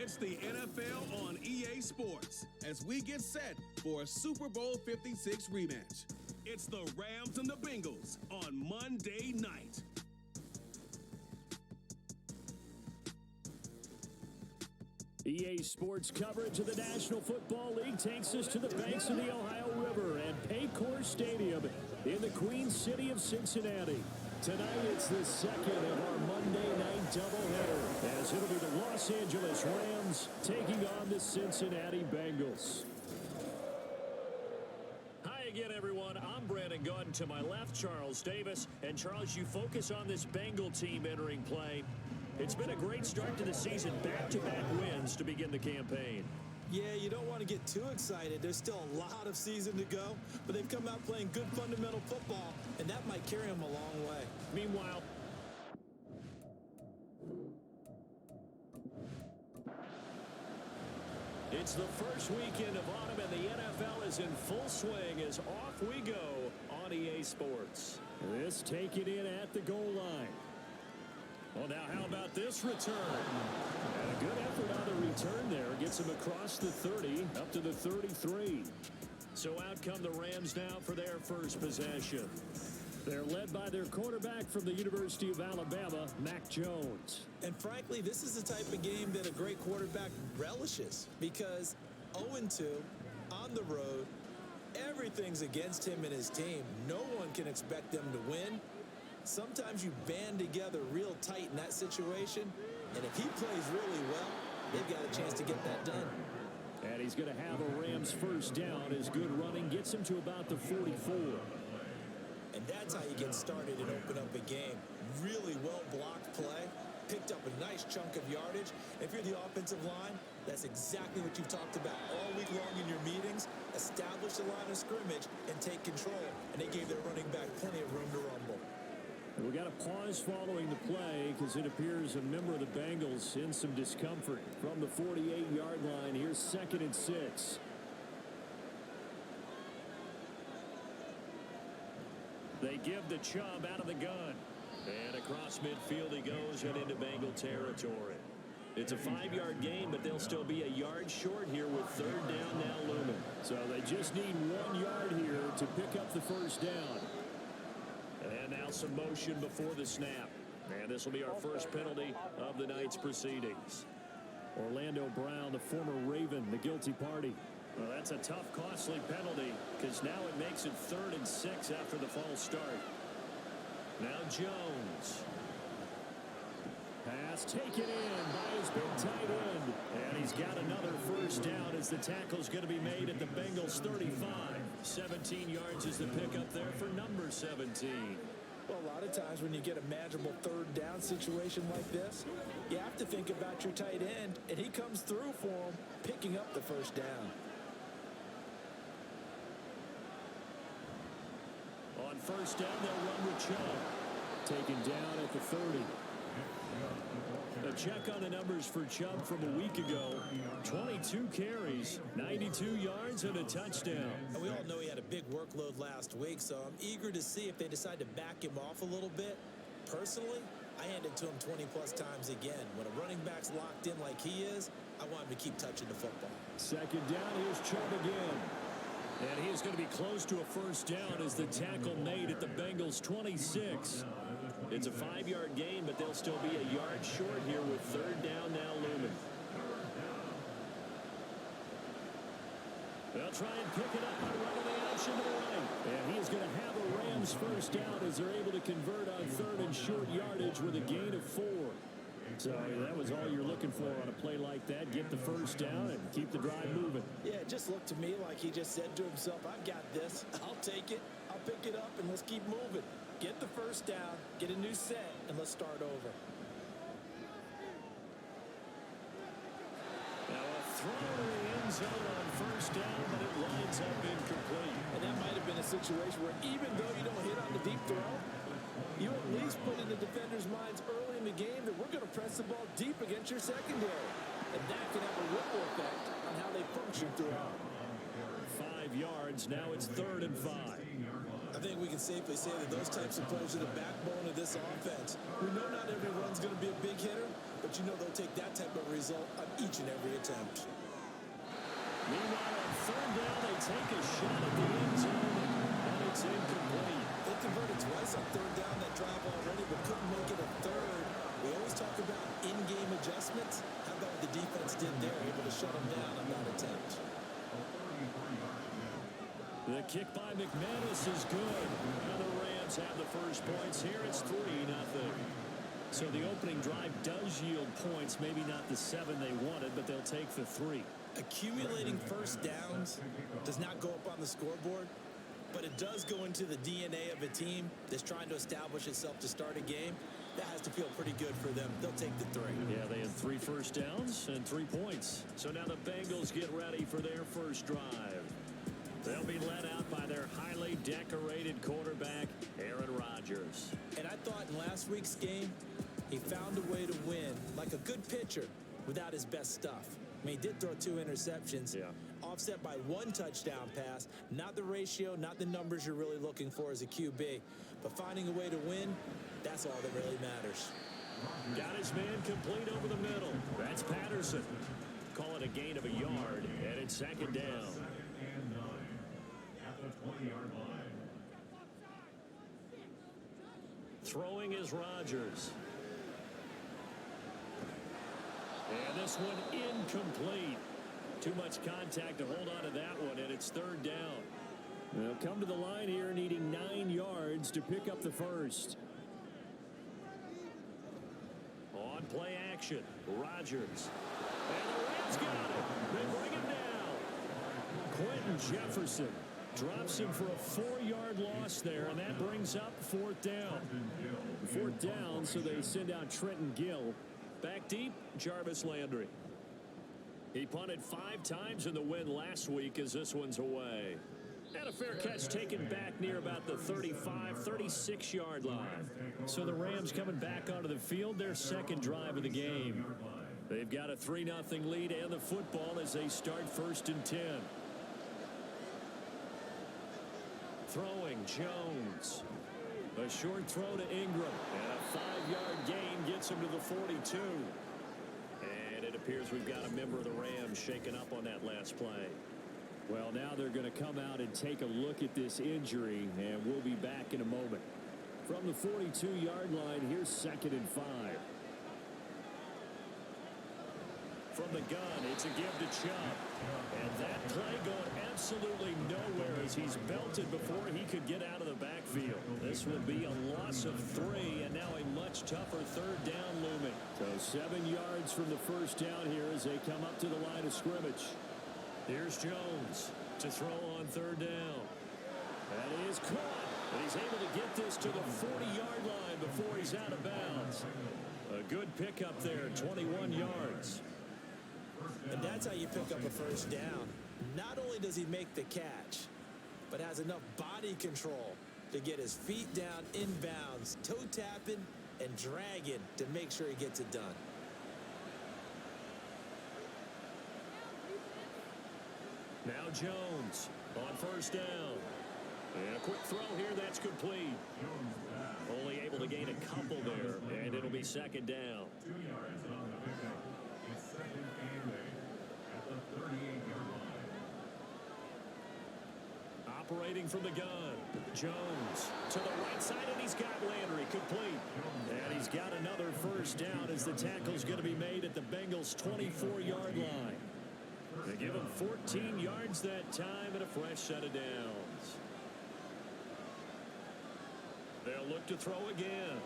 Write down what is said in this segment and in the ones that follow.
It's the NFL on EA Sports as we get set for a Super Bowl 56 rematch. It's the Rams and the Bengals on Monday night. EA Sports coverage of the National Football League takes us to the banks of the Ohio River and Paycor Stadium in the Queen City of Cincinnati. Tonight, it's the second of our Monday night doubleheader, as it'll be the Los Angeles Rams taking on the Cincinnati Bengals. Hi again, everyone. I'm Brandon Gunn. To my left, Charles Davis. And Charles, you focus on this Bengal team entering play. It's been a great start to the season, back-to-back wins to begin the campaign. Yeah, you don't want to get too excited. There's still a lot of season to go, but they've come out playing good fundamental football, and that might carry them a long way. Meanwhile, it's the first weekend of autumn, and the NFL is in full swing as off we go on EA Sports. This taken in at the goal line. Well, now how about this return? And a good effort on the return there. Gets him across the 30, up to the 33. So out come the Rams now for their first possession. They're led by their quarterback from the University of Alabama, Mac Jones. And frankly, this is the type of game that a great quarterback relishes because 0-2 on the road, everything's against him and his team. No one can expect them to win. Sometimes you band together real tight in that situation, and if he plays really well, they've got a chance to get that done. And he's going to have a Rams first down. His good running gets him to about the 44. And that's how you get started and open up a game. Really well-blocked play, picked up a nice chunk of yardage. If you're the offensive line, that's exactly what you've talked about all week long in your meetings. Establish the line of scrimmage and take control. And they gave their running back plenty of room to rumble. We got a pause following the play because it appears a member of the Bengals in some discomfort. From the 48-yard line, here's 2nd and 6. They give the Chubb out of the gun. And across midfield he goes and into Bengal territory. It's a 5-yard gain, but they'll still be a yard short here with 3rd down now looming. So they just need 1 yard here to pick up the first down. And now some motion before the snap. And this will be our first penalty of the night's proceedings. Orlando Brown, the former Raven, the guilty party. Well, that's a tough, costly penalty because now it makes it 3rd and 6 after the false start. Now Jones. Pass taken in by his big tight end. And he's got another first down as the tackle's going to be made at the Bengals 35. 17 yards is the pickup there for number 17. Well, a lot of times when you get a manageable 3rd down situation like this, you have to think about your tight end, and he comes through for him, picking up the first down. On first down, they'll run with Chubb. Taken down at the 30. A check on the numbers for Chubb from a week ago. 22 carries, 92 yards, and a touchdown. And we all know he had a big workload last week, so I'm eager to see if they decide to back him off a little bit. Personally, I hand it to him 20-plus times again. When a running back's locked in like he is, I want him to keep touching the football. 2nd down, here's Chubb again. And he is going to be close to a first down as the tackle made at the Bengals 26. It's a 5-yard gain, but they'll still be a yard short here with 3rd down now looming. They'll try and pick it up by running the option to the right. And he is going to have a Rams first down as they're able to convert on 3rd and short yardage with a gain of 4. So that was all you're looking for on a play like that. Get the first down and keep the drive moving. Yeah, it just looked to me like he just said to himself, I've got this. I'll take it. I'll pick it up, and let's keep moving. Get the first down, get a new set, and let's start over. Now a throw to the end zone on first down, but it lines up incomplete. And that might have been a situation where even though you don't hit on the deep throw, you at least put in the defender's minds early in the game that we're going to press the ball deep against your secondary. And that can have a ripple effect on how they function throughout. 5 yards. Now it's 3rd and 5. I think we can safely say that those types of plays are the backbone of this offense. We know not every run's going to be a big hitter, but but you know they'll take that type of result on each and every attempt. Meanwhile, on third down, they take a shot at the end zone, and it's incomplete. They converted twice on third down that drive already, but couldn't make it a third. We always talk about in-game adjustments. How about what the defense did there, able to shut them down on that attempt? The kick by McManus is good. And the Rams have the first points here. It's 3-0. So the opening drive does yield points, maybe not the 7 they wanted, but they'll take the 3. Accumulating first downs does not go up on the scoreboard, but it does go into the DNA of a team that's trying to establish itself to start a game. That has to feel pretty good for them. They'll take the 3. Yeah, they had 3 first downs and 3 points. So now the Bengals get ready for their first drive. They'll be led out by their highly decorated quarterback, Aaron Rodgers. And I thought in last week's game, he found a way to win like a good pitcher without his best stuff. I mean, he did throw 2 interceptions, offset by 1 touchdown pass. Not the ratio, not the numbers you're really looking for as a QB. But finding a way to win, that's all that really matters. Got his man complete over the middle. That's Patterson. Call it a gain of a yard, and it's second down. Throwing is Rodgers. And this one incomplete. Too much contact to hold on to that one, and it's third down. They'll come to the line here needing 9 yards to pick up the first. On play action, Rodgers. And the Rams got it. They bring him down. Quentin Jefferson drops him for a 4-yard loss there, and that brings up fourth down. Fourth down, so they send out Trenton Gill. Back deep, Jarvis Landry. He punted 5 times in the win last week as this one's away. And a fair catch taken back near about the 35, 36-yard line. So the Rams coming back onto the field, their second drive of the game. They've got a 3-0 lead and the football as they start first and 10. Throwing, Jones. A short throw to Ingram. And a 5-yard gain gets him to the 42. And it appears we've got a member of the Rams shaken up on that last play. Well, now they're going to come out and take a look at this injury, and we'll be back in a moment. From the 42-yard line, here's second and 5. From the gun, it's a give to Chubb. And that play going absolutely nowhere as he's belted before he could get out of the backfield. This will be a loss of 3, and now a much tougher third down looming. So 7 yards from the first down here as they come up to the line of scrimmage. Here's Jones to throw on third down. That is caught, and he's able to get this to the 40-yard line before he's out of bounds. A good pickup there, 21 yards. And that's how you pick up a first down. Not only does he make the catch, but has enough body control to get his feet down inbounds, toe tapping and dragging to make sure he gets it done. Now Jones on first down. And a quick throw here, that's complete. Only able to gain a couple there, and it'll be second down. 2 yards on the pickup. It's second and 8 at the 38-yard line. Operating from the gun. Jones to the right side, and he's got Landry complete. And he's got another first down as the tackle's going to be made at the Bengals' 24-yard line. They give him 14 yards that time and a fresh set of downs. They'll look to throw again.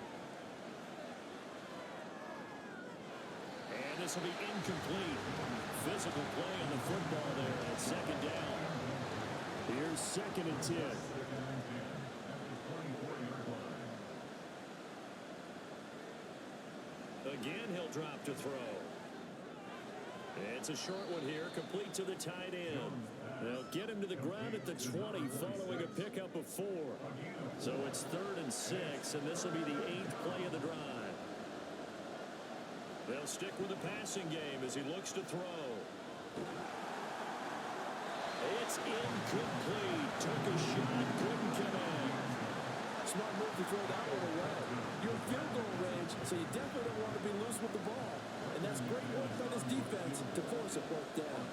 And this will be incomplete. Physical play on the football there at second down. Here's second and 10. Again, he'll drop to throw. It's a short one here, complete to the tight end. They'll get him to the ground at the 20 following a pickup of 4. So it's third and 6, and this will be the 8th play of the drive. They'll stick with the passing game as he looks to throw. It's incomplete. Took a shot, couldn't connect. Smart move to throw that one away. You're in field goal range, so you definitely don't want to be loose with the ball. And that's great work by his defense to force a fourth down.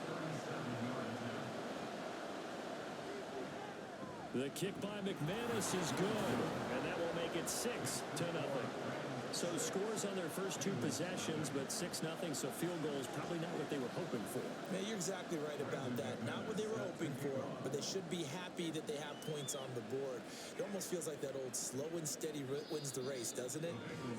The kick by McManus is good, and that will make it 6-0. So scores on their first two possessions, but 6-0, so field goal is probably not what they were hoping for. Man, you're exactly right about that. Not what they were hoping for, but they should be happy that they have points on the board. It almost feels like that old slow and steady wins the race, doesn't it?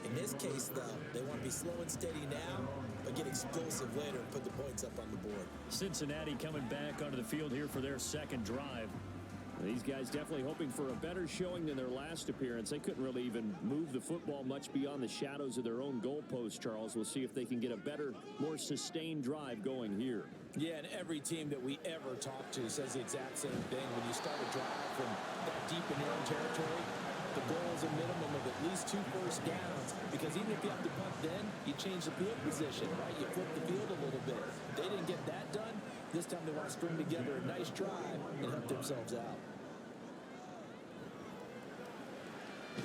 In this case, though, they want to be slow and steady now, but get explosive later and put the points up on the board. Cincinnati coming back onto the field here for their second drive. These guys definitely hoping for a better showing than their last appearance. They couldn't really even move the football much beyond the shadows of their own goalpost, Charles. We'll see if they can get a better, more sustained drive going here. Yeah, and every team that we ever talk to says the exact same thing. When you start a drive from that deep in your own territory, the goal is a minimum of at least 2 first downs, because even if you have to punt then, you change the field position, right? You flip the field a little bit. They didn't get that done. This time they want to string together a nice drive and help themselves out.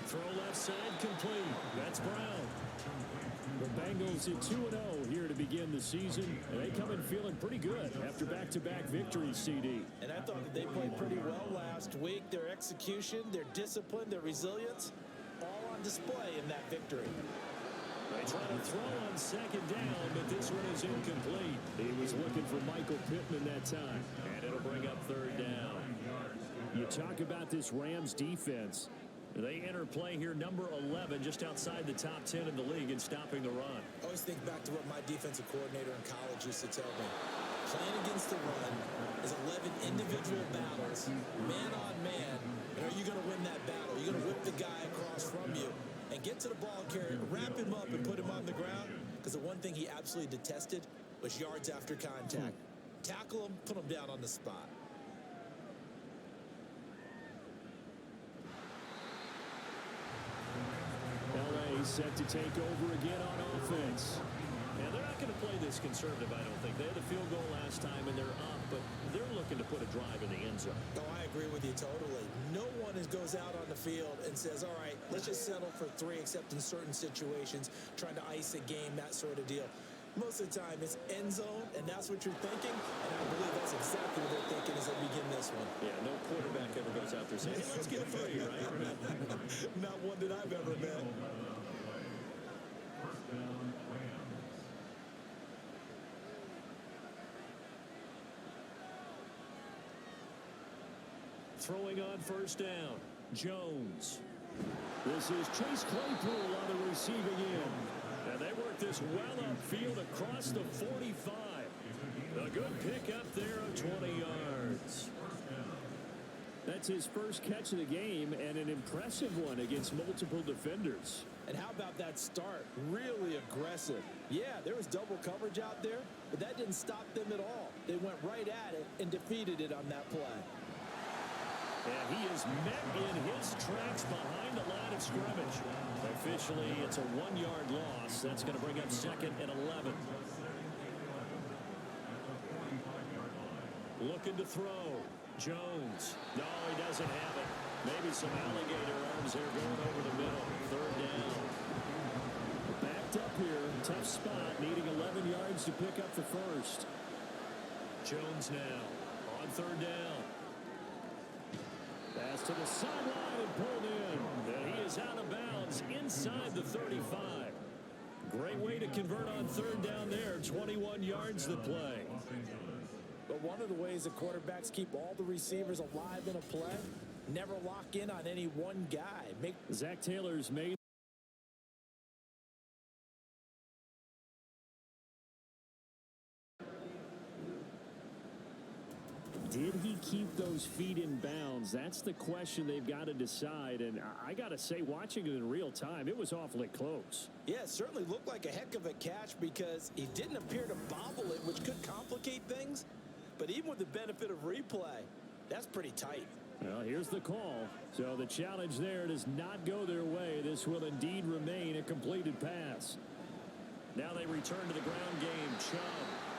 Throw left side complete. That's Brown. The Bengals at 2-0 here to begin the season. And they come in feeling pretty good after back-to-back victories, CD. And I thought that they played pretty well last week. Their execution, their discipline, their resilience, all on display in that victory. They try to throw on second down, but this one is incomplete. He was looking for Michael Pittman that time. And it'll bring up third down. You talk about this Rams defense. They enter play here, number 11, just outside the top 10 in the league in stopping the run. I always think back to what my defensive coordinator in college used to tell me. Playing against the run is 11 individual battles, man on man. And are you going to win that battle? Are you going to whip the guy across from you and get to the ball carrier, wrap him up, and put him on the ground? Because the one thing he absolutely detested was yards after contact. Tackle him, put him down on the spot. Set to take over again on offense. And they're not going to play this conservative, I don't think. They had a field goal last time, and they're up, but they're looking to put a drive in the end zone. Oh, I agree with you totally. No one goes out on the field and says, all right, let's just settle for 3, except in certain situations, trying to ice a game, that sort of deal. Most of the time, it's end zone, and that's what you're thinking, and I believe that's exactly what they're thinking as they begin this one. Yeah, no quarterback ever goes out there saying, hey, let's get 3, right? Not one that I've ever met. Throwing on first down, Jones. This is Chase Claypool on the receiving end. And they work this well upfield across the 45. A good pick up there of 20 yards. That's his first catch of the game, and an impressive one against multiple defenders. And how about that start? Really aggressive. Yeah, there was double coverage out there, but that didn't stop them at all. They went right at it and defeated it on that play. And he is met in his tracks behind the line of scrimmage. Officially, it's a 1-yard loss. That's going to bring up 2nd and 11. Looking to throw. Jones. No, he doesn't have it. Maybe some alligator arms there going over the middle. Third down. Backed up here. Tough spot. Needing 11 yards to pick up the first. Jones now on third down. Pass to the sideline and pulled in. And he is out of bounds inside the 35. Great way to convert on third down there. 21 yards the play. But one of the ways that quarterbacks keep all the receivers alive in a play, never lock in on any one guy. Zach Taylor's made. Did he keep those feet in bounds? That's the question they've got to decide. And I got to say, watching it in real time, it was awfully close. Yeah, it certainly looked like a heck of a catch because he didn't appear to bobble it, which could complicate things. But even with the benefit of replay, that's pretty tight. Well, here's the call. So the challenge there does not go their way. This will indeed remain a completed pass. Now they return to the ground game. Chubb.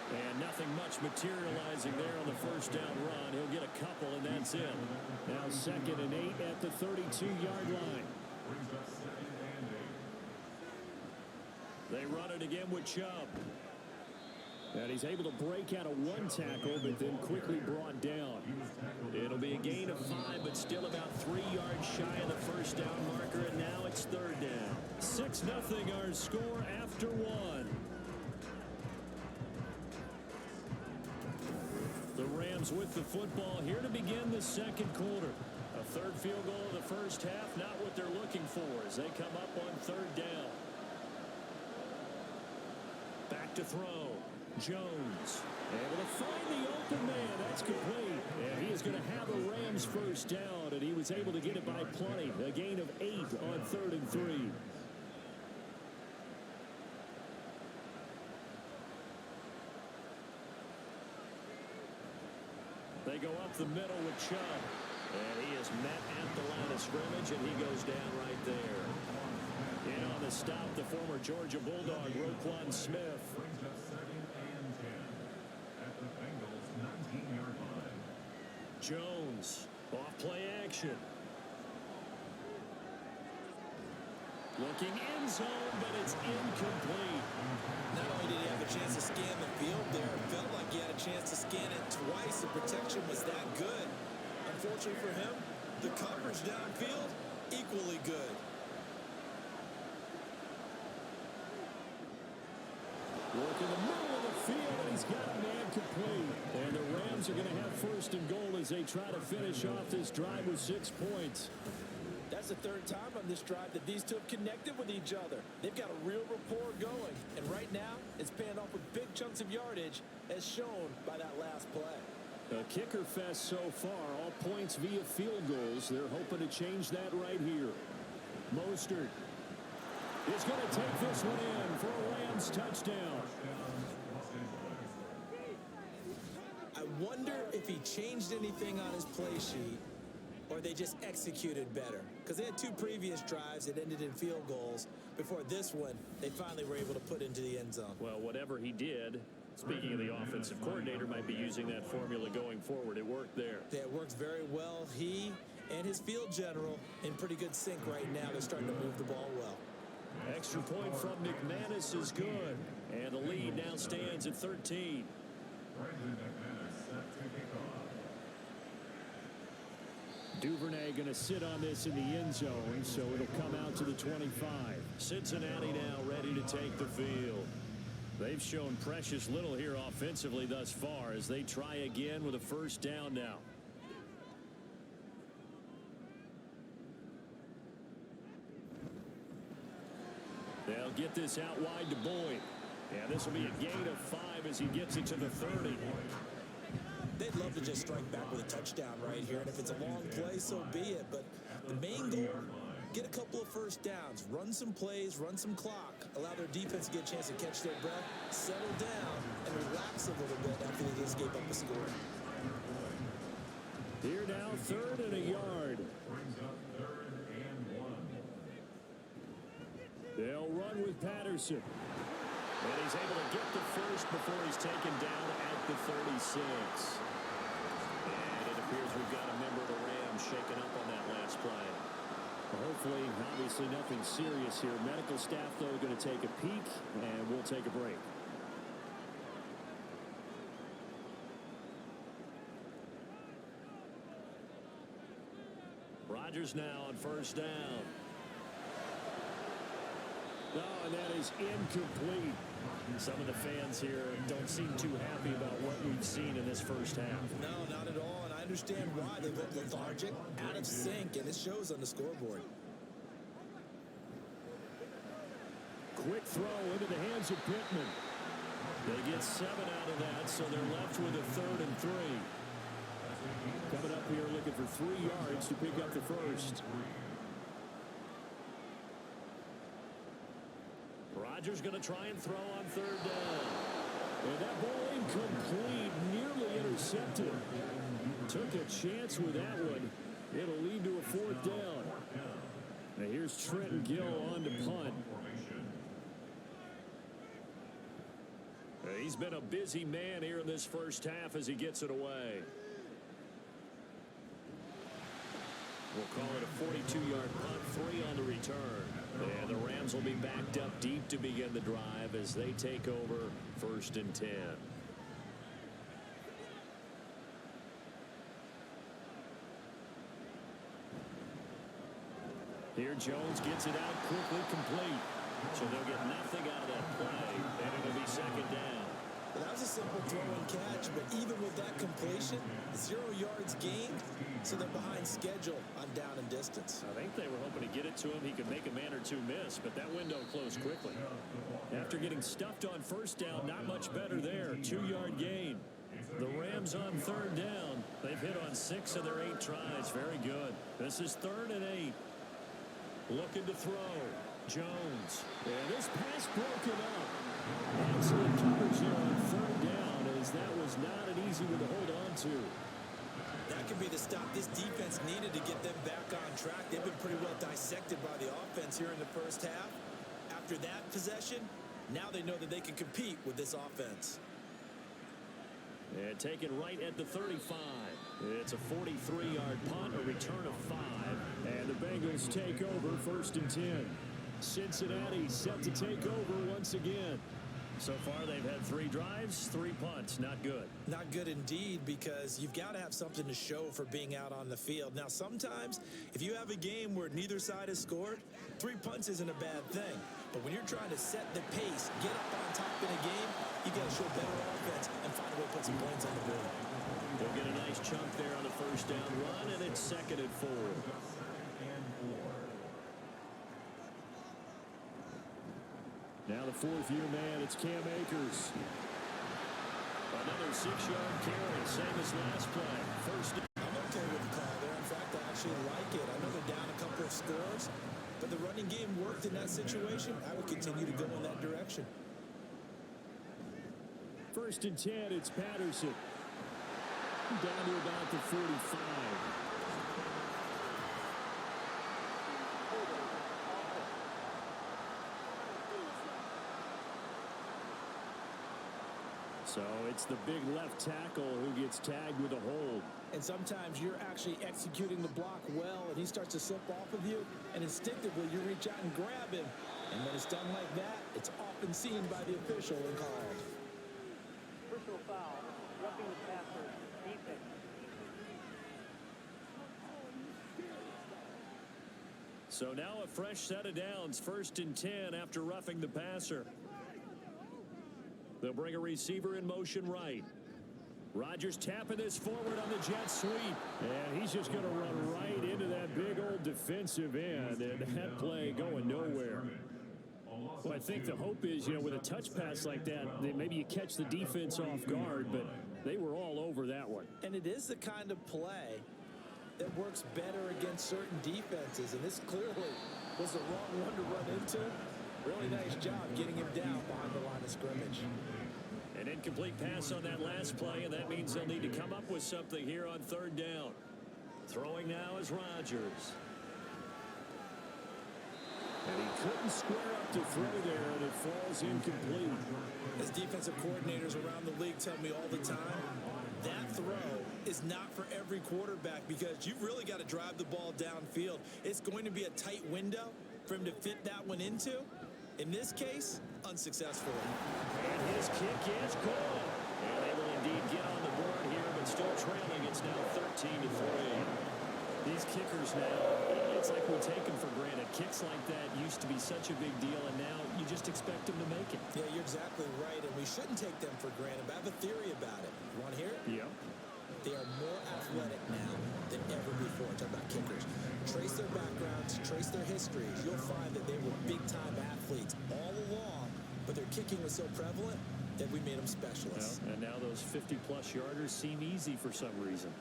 And nothing much materializing there on the first down run. He'll get a couple, and that's it. Now 2nd and 8 at the 32-yard line. They run it again with Chubb. And he's able to break out of one tackle, but then quickly brought down. It'll be a gain of 5, but still about 3 yards shy of the first down marker, and now it's third down. 6-0 our score after 1. The Rams with the football here to begin the second quarter. A third field goal in the first half, not what they're looking for as they come up on third down. Back to throw. Jones able to find the open man. That's complete. And he is going to have the Rams first down, and he was able to get it by plenty. A gain of 8 on 3rd and 3. They go up the middle with Chubb. And he is met at the line of scrimmage, and he goes down right there. In on the stop, the former Georgia Bulldog, Roquan Smith. Brings up 2nd and 10 at the Bengals 19-yard line. Jones, off play action. Looking end zone, but it's incomplete. Not only did he have a chance to scan the field there, it felt like he had a chance to scan it twice. The protection was that good. Unfortunately for him, the coverage downfield, equally good. Work in the middle of the field, and he's got a man complete. And the Rams are going to have 1st and goal as they try to finish off this drive with 6 points. That's the 3rd time on this drive that these two have connected with each other. They've got a real rapport going. And right now, it's paying off with big chunks of yardage, as shown by that last play. A kicker fest so far, all points via field goals. They're hoping to change that right here. Mostert is going to take this one in for a Rams touchdown. I wonder if he changed anything on his play sheet or they just executed better. Because they had 2 previous drives that ended in field goals. Before this one, they finally were able to put into the end zone. Well, whatever he did, speaking of the offensive coordinator, might be using that formula going forward. It worked there. Yeah, it works very well. He and his field general in pretty good sync right now. They're starting to move the ball well. Extra point from McManus is good. And the lead now stands at 13. Brandon McManus set to kick off. Duvernay going to sit on this in the end zone, so it'll come out to the 25. Cincinnati now ready to take the field. They've shown precious little here offensively thus far as they try again with a first down now. They'll get this out wide to Boyd. Yeah, this will be a gain of 5 as he gets it to the 30. They'd love to just strike back with a touchdown right here, and if it's a long play, so be it. But the main goal, get a couple of first downs, run some plays, run some clock, allow their defense to get a chance to catch their breath, settle down, and relax a little bit after they just gave up a score. Here now, 3rd and a yard. Brings up 3rd and 1. They'll run with Patterson. And he's able to get the first before he's taken down at the 36. And it appears we've got a member of the Rams shaken up on that last play. Well, hopefully, obviously nothing serious here. Medical staff, though, going to take a peek, and we'll take a break. Rodgers now on first down. Oh, and that is incomplete. Some of the fans here don't seem too happy about what we've seen in this first half. No, not at all, and I understand why. They look lethargic, out of sync, and it shows on the scoreboard. Quick throw into the hands of Pittman. They get 7 out of that, so they're left with a 3rd and 3. Coming up here looking for 3 yards to pick up the first. Rodgers going to try and throw on 3rd down. And that ball incomplete, nearly intercepted. Took a chance with that one. It'll lead to a 4th down. Now here's Trenton Gill on to punt. He's been a busy man here in this first half as he gets it away. We'll call it a 42-yard punt, 3 on the return. And the Rams will be backed up deep to begin the drive as they take over 1st and 10. Here Jones gets it out quickly, complete. So they'll get nothing out of that play, and it'll be 2nd down. Well, that was a simple throw and catch, but even with that completion, 0 yards gained, so they're behind schedule on down and distance. I think they were hoping to get it to him. He could make a man or two miss, but that window closed quickly. After getting stuffed on 1st down, not much better there. 2-yard gain. The Rams on 3rd down. They've hit on 6 of their 8 tries. Very good. This is 3rd and 8. Looking to throw. Jones. And this pass broken up. Excellent coverage there on 3rd down, as that was not an easy one to hold on to. That could be the stop this defense needed to get them back on track. They've been pretty well dissected by the offense here in the 1st half. After that possession, now they know that they can compete with this offense. And taken right at the 35. It's a 43-yard punt, a return of 5. And the Bengals take over 1st and 10. Cincinnati set to take over once again. So far, they've had 3 drives, 3 punts. Not good. Not good indeed, because you've got to have something to show for being out on the field. Now, sometimes, if you have a game where neither side has scored, 3 punts isn't a bad thing. But when you're trying to set the pace, get up on top in a game, you got to show better offense and find a way to put some points on the board. They'll get a nice chunk there on the 1st down run, and it's 2nd and 4. Now the 4th-year man, it's Cam Akers. Another 6-yard carry, same as last play. 1st down. I'm okay with the call there. In fact, I actually like it. I know they're down a couple of scores, but the running game worked in that situation. I would continue to go in that direction. 1st and 10, it's Patterson. Down to about the 45. So it's the big left tackle who gets tagged with a hold. And sometimes you're actually executing the block well, and he starts to slip off of you, and instinctively you reach out and grab him. And when it's done like that, it's often seen by the official and called. Personal foul, roughing the passer, defense. So now a fresh set of downs, 1st and 10 after roughing the passer. They'll bring a receiver in motion right. Rodgers tapping this forward on the jet sweep. And he's just going to run right into that big old defensive end. And that play going nowhere. Well, I think the hope is, with a touch pass like that, maybe you catch the defense off guard, but they were all over that one. And it is the kind of play that works better against certain defenses. And this clearly was the wrong one to run into. Really nice job getting him down behind the line of scrimmage. An incomplete pass on that last play, and that means they'll need to come up with something here on 3rd down. Throwing now is Rodgers. And he couldn't square up to throw there, and it falls incomplete. As defensive coordinators around the league tell me all the time, that throw is not for every quarterback because you've really got to drive the ball downfield. It's going to be a tight window for him to fit that one into. In this case, unsuccessfully. And his kick is good. And they will indeed get on the board here, but still trailing. It's now 13-3. These kickers now, it's like we take them for granted. Kicks like that used to be such a big deal, and now you just expect them to make it. Yeah, you're exactly right, and we shouldn't take them for granted. But I have a theory about it. You want to hear it? Yep. They are more athletic now than ever before. Talk about kickers. Trace their backgrounds, trace their histories. You'll find that they were big-time athletes all along, but their kicking was so prevalent that we made them specialists. Well, and now those 50-plus yarders seem easy for some reason.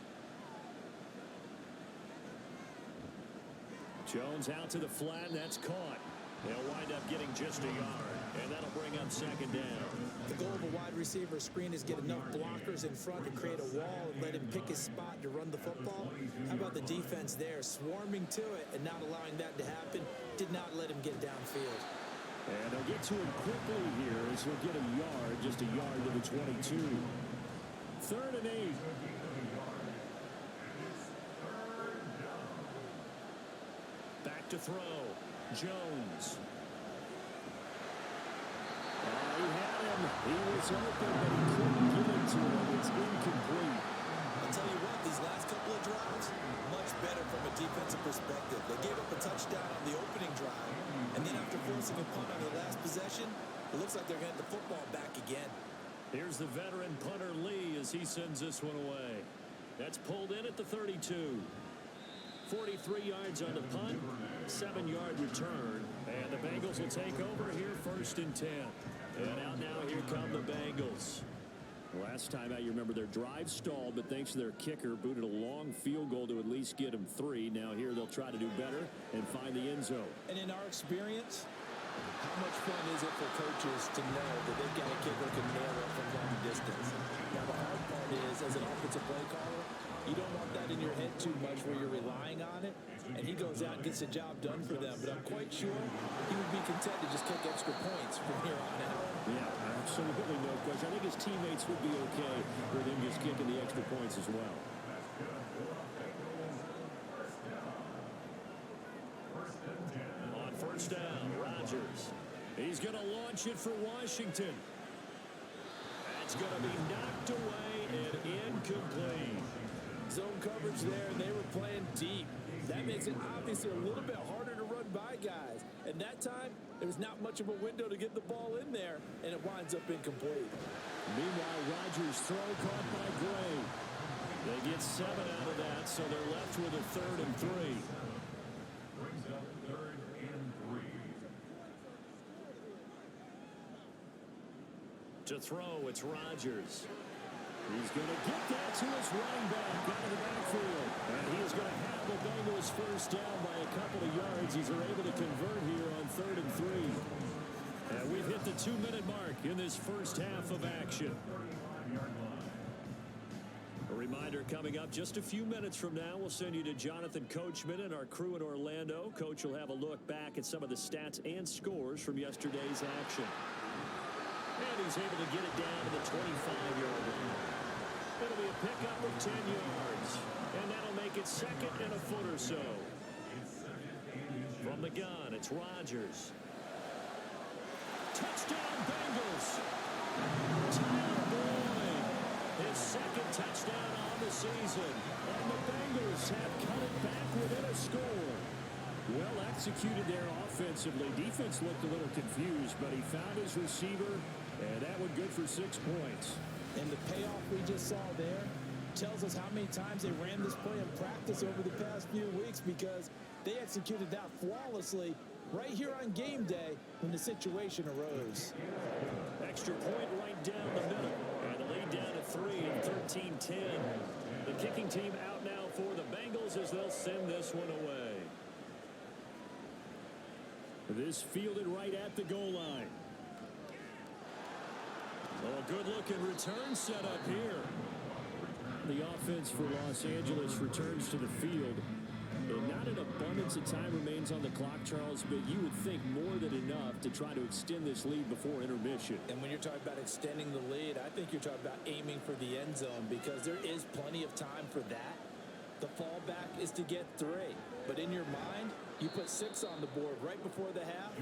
Jones out to the flat, and that's caught. They'll wind up getting just a yard, and that'll bring up 2nd down. The goal of a wide receiver screen is get enough blockers in front to create a wall and let him pick his spot to run the football. How about the defense there, swarming to it and not allowing that to happen? Did not let him get downfield. And they'll get to him quickly here as he'll get a yard, just a yard to the 22. 3rd and 8. Back to throw. Jones. He had him. He was open, but he couldn't get it to him. It's incomplete. I'll tell you what, these last couple of drives, much better from a defensive perspective. They gave up a touchdown on the opening drive, and then after forcing a punt on the last possession, it looks like they're going to get the football back again. Here's the veteran punter Lee as he sends this one away. That's pulled in at the 32. 43 yards on the punt, 7-yard return, and the Bengals will take over here 1st and 10. And out now, here come the Bengals. Last time out, you remember their drive stalled, but thanks to their kicker, booted a long field goal to at least get them 3. Now here they'll try to do better and find the end zone. And in our experience, how much fun is it for coaches to know that they've got a kicker who can nail it from long distance? Now the hard part is, as an offensive play caller, you don't want that in your head too much where you're relying on it, and he goes out and gets the job done for them. But I'm quite sure he would be content to just kick extra points from here on out. Yeah, absolutely no question. I think his teammates would be okay with him just kicking the extra points as well. On 1st down, Rodgers. He's going to launch it for Washington. That's going to be knocked away and incomplete. Zone coverage there, and they were playing deep. That makes it obviously a little bit harder to run by guys. And that time, there was not much of a window to get the ball in there, and it winds up incomplete. Meanwhile, Rodgers' throw caught by Gray. They get 7 out of that, so they're left with a 3rd and 3. Brings up 3rd and 3. To throw, it's Rodgers. He's going to get that to his running back out of the backfield. And he's going to have the Bengals 1st down by a couple of yards. He's able to convert here on 3rd and 3. And we've hit the 2-minute mark in this first half of action. A reminder coming up just a few minutes from now, we'll send you to Jonathan Coachman and our crew in Orlando. Coach will have a look back at some of the stats and scores from yesterday's action. And he's able to get it down to the 25-yard line. It'll be a pickup of 10 yards. And that'll make it 2nd and a foot or so. From the gun, it's Rodgers. Touchdown, Bengals. Tyler Boyd. His 2nd touchdown on the season. And the Bengals have cut it back within a score. Well executed there offensively. Defense looked a little confused, but he found his receiver, and that one good for 6 points. And the payoff we just saw there tells us how many times they ran this play in practice over the past few weeks, because they executed that flawlessly right here on game day when the situation arose. Extra point right down the middle, and the lead down to 3 and 13-10. The kicking team out now for the Bengals as they'll send this one away. This fielded right at the goal line. Oh, good-looking return set up here. The offense for Los Angeles returns to the field. And not an abundance of time remains on the clock, Charles, but you would think more than enough to try to extend this lead before intermission. And when you're talking about extending the lead, I think you're talking about aiming for the end zone, because there is plenty of time for that. The fallback is to get 3. But in your mind, you put 6 on the board right before the half.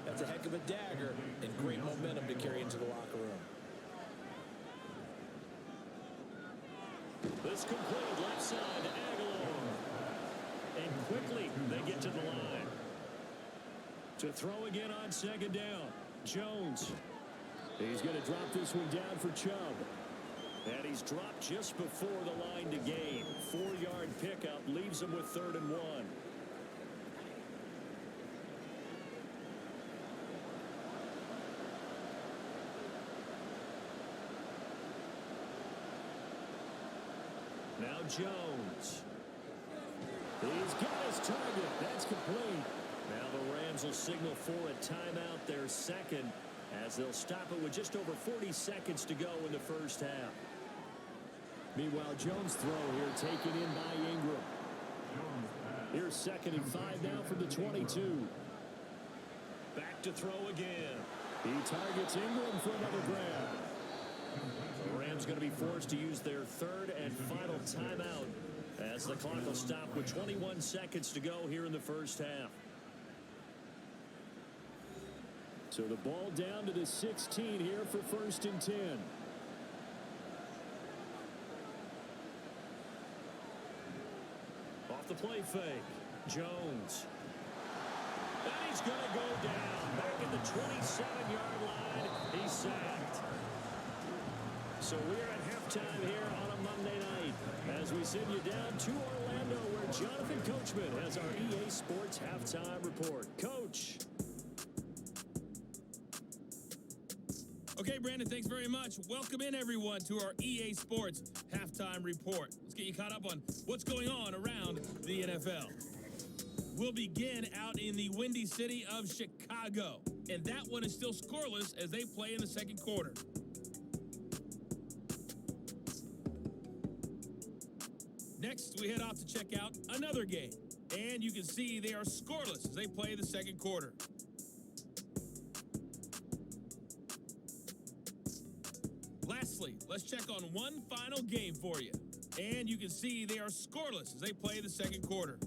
That's a heck of a dagger and great momentum to carry into the locker room. This complete left side to Aguilar. And quickly they get to the line. To throw again on 2nd down. Jones. He's going to drop this one down for Chubb. And he's dropped just before the line to gain. 4-yard pickup leaves him with 3rd and 1. Now Jones. He's got his target. That's complete. Now the Rams will signal for a timeout, their 2nd, as they'll stop it with just over 40 seconds to go in the first half. Meanwhile, Jones' throw here taken in by Ingram. Here's 2nd and 5 now from the 22. Back to throw again. He targets Ingram for another grab. The Rams going to be forced to use their 3rd and final timeout as the clock will stop with 21 seconds to go here in the first half. So the ball down to the 16 here for 1st and 10. Off the play fake. Jones. And he's going to go down. Back at the 27-yard line. He's sacked. So we're at halftime here on a Monday night as we send you down to Orlando where Jonathan Coachman has our EA Sports halftime report. Coach. Okay, Brandon, thanks very much. Welcome in, everyone, to our EA Sports halftime report. Let's get you caught up on what's going on around the NFL. We'll begin out in the Windy City of Chicago, and that one is still scoreless as they play in the second quarter. Next, we head off to check out another game, and you can see they are scoreless as they play the second quarter. Lastly, let's check on one final game for you, and you can see they are scoreless as they play the second quarter.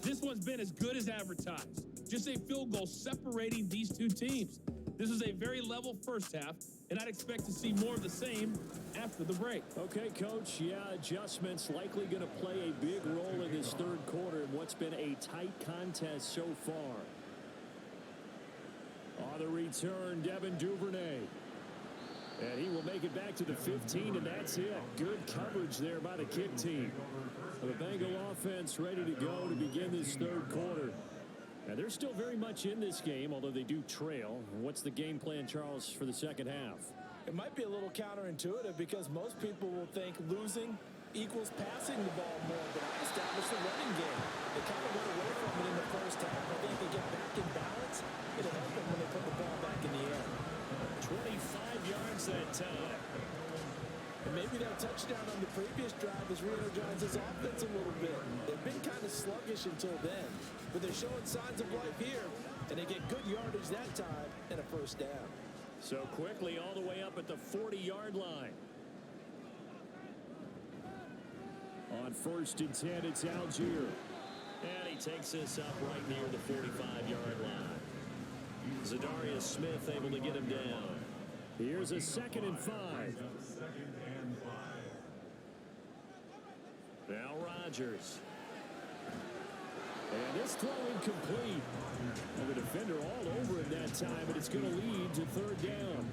This one's been as good as advertised. Just a field goal separating these two teams. This is a very level first half, and I'd expect to see more of the same after the break. Okay, Coach. Yeah, adjustments likely going to play a big role in this third quarter in what's been a tight contest so far. On the return, Devin Duvernay. And he will make it back to the 15, and that's it. Good coverage there by the kick team. The Bengal offense ready to go to begin this third quarter. And they're still very much in this game, although they do trail. What's the game plan, Charles, for the second half? It might be a little counterintuitive because most people will think losing equals passing the ball more, but I established the running game. They kind of went away from it in the first half. I think they get back in balance. It'll help them when they put the ball back in the air. 25 yards that time. And maybe that touchdown on the previous drive has re-energized his offense a little bit. They've been kind of sluggish until then, but they're showing signs of life here, and they get good yardage that time and a first down. So quickly all the way up at the 40-yard line. On 1st and 10, it's Algier. And he takes this up right near the 45-yard line. Zadarius Smith able to get him down. Here's a 2nd and 5. Now Rodgers. And this throw incomplete. And the defender all over him that time, but it's going to lead to 3rd down.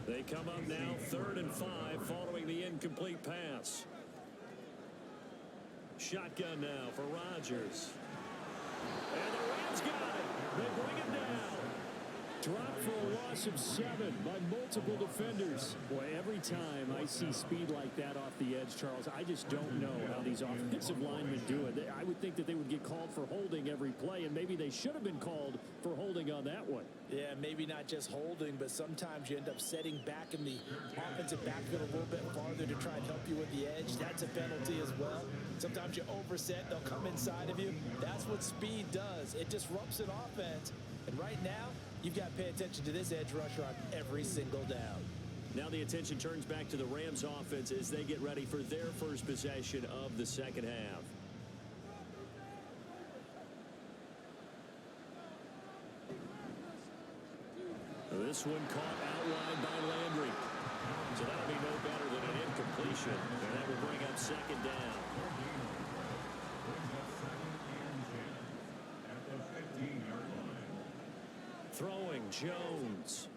They come up now 3rd and 5 following the incomplete pass. Shotgun now for Rodgers. And the Rams got it. They bring him down. Dropped for a loss of 7 by multiple defenders. Boy, every time I see speed like that off the edge, Charles, I just don't know how these offensive linemen do it. I would think that they would get called for holding every play, and maybe they should have been called for holding on that one. Yeah, maybe not just holding, but sometimes you end up setting back in the offensive backfield a little bit farther to try and help you with the edge. That's a penalty as well. Sometimes you overset, they'll come inside of you. That's what speed does. It disrupts an offense. And right now, you've got to pay attention to this edge rusher on every single down. Now the attention turns back to the Rams offense as they get ready for their first possession of the second half. This one caught outlined by Landry. So that'll be no better than an incompletion. And that will bring up 2nd down. Throwing Jones.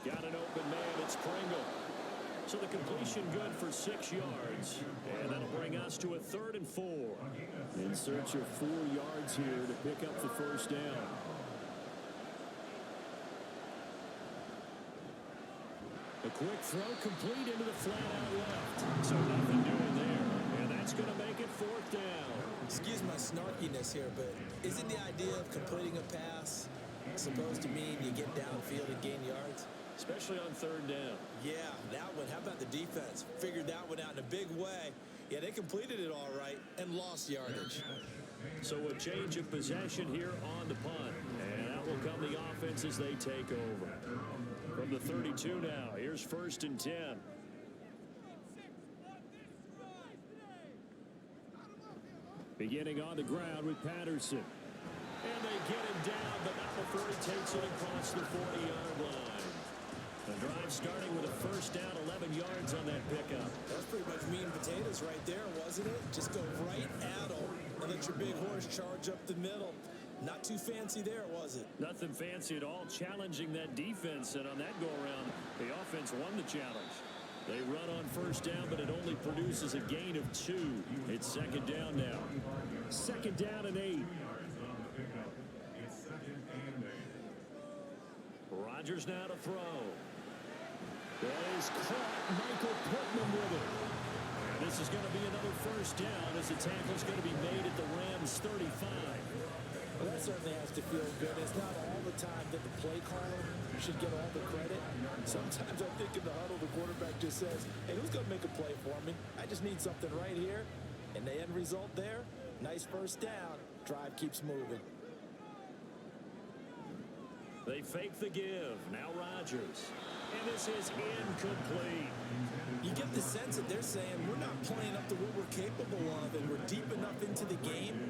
Got an open man. It's Pringle. So the completion good for 6 yards. And that'll bring us to a 3rd and 4. In search of 4 yards here to pick up the first down. A quick throw complete into the flat out left. So nothing doing there. And that's going to make it 4th down. Excuse my snarkiness here, but isn't the idea of completing a pass supposed to mean you get downfield and gain yards? Especially on 3rd down. Yeah, that one. How about the defense? Figured that one out in a big way. Yeah, they completed it all right and lost yardage. So a change of possession here on the punt. And that will come the offense as they take over. From the 32 now, here's 1st and 10. Beginning on the ground with Patterson. And they get him down, but not before he takes it across the 40-yard line. The drive starting with a first down, 11 yards on that pickup. That's pretty much meat and potatoes right there, wasn't it? Just go right at them and let your big horse charge up the middle. Not too fancy there, was it? Nothing fancy at all, challenging that defense. And on that go-around, the offense won the challenge. They run on first down, but it only produces a gain of 2. It's second down now. Second down and 8. Rodgers now to throw. That is caught. Michael Pittman with it. And this is going to be another first down as the tackle's going to be made at the Rams 35. Well, that certainly has to feel good. It's not all the time that the play caller should get all the credit. Sometimes I think in the huddle, the quarterback just says, hey, who's going to make a play for me? I just need something right here. And the end result there, nice first down. Drive keeps moving. They fake the give. Now Rodgers. And this is incomplete. You get the sense that they're saying we're not playing up to what we're capable of, and we're deep enough into the game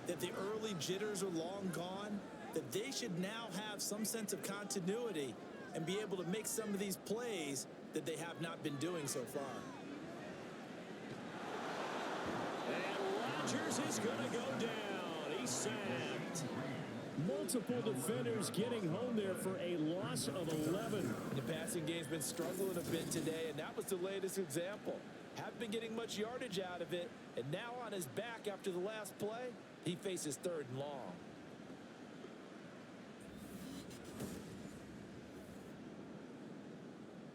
that the early jitters are long gone, that they should now have some sense of continuity and be able to make some of these plays that they have not been doing so far. And Rodgers is going to go down. He's sacked. Multiple defenders getting home there for a loss of 11. The passing game's been struggling a bit today, and that was the latest example. Haven't been getting much yardage out of it, and now on his back after the last play, he faces third and long.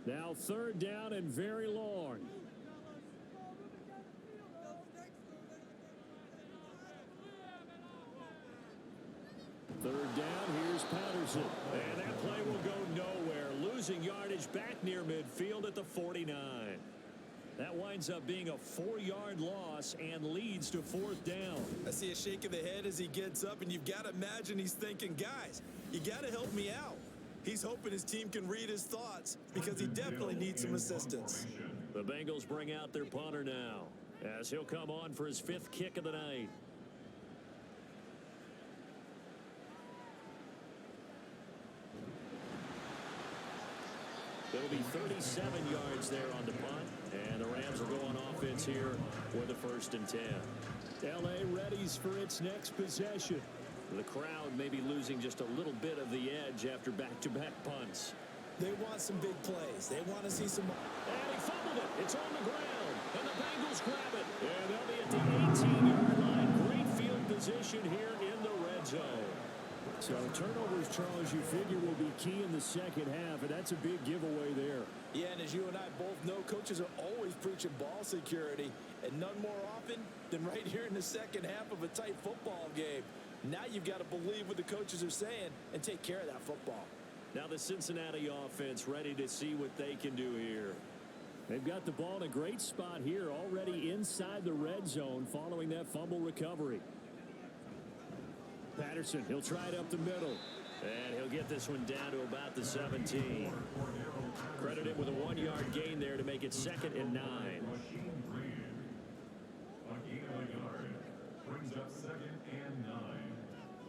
Now third down and very long. Third down, here's Patterson. And that play will go nowhere. Losing yardage back near midfield at the 49. That winds up being a 4-yard loss and leads to fourth down. I see a shake of the head as he gets up, and you've got to imagine he's thinking, guys, you got to help me out. He's hoping his team can read his thoughts because he definitely needs some assistance. The Bengals bring out their punter now as he'll come on for his 5th kick of the night. It'll be 37 yards there on the punt, and the Rams will go on offense here for the 1st and 10. L.A. readies for its next possession. The crowd may be losing just a little bit of the edge after back-to-back punts. They want some big plays. They want to see some... And he fumbled it. It's on the ground, and the Bengals grab it. And they'll be at the 18-yard line. Great field position here in the red zone. So turnovers, Charles, you figure will be key in the second half, and that's a big giveaway there. Yeah, and as you and I both know, coaches are always preaching ball security, and none more often than right here in the second half of a tight football game. Now you've got to believe what the coaches are saying and take care of that football. Now the Cincinnati offense ready to see what they can do here. They've got the ball in a great spot here, already inside the red zone following that fumble recovery. Patterson, he'll try it up the middle. And he'll get this one down to about the 17. Credit him with a 1-yard gain there to make it 2nd and 9.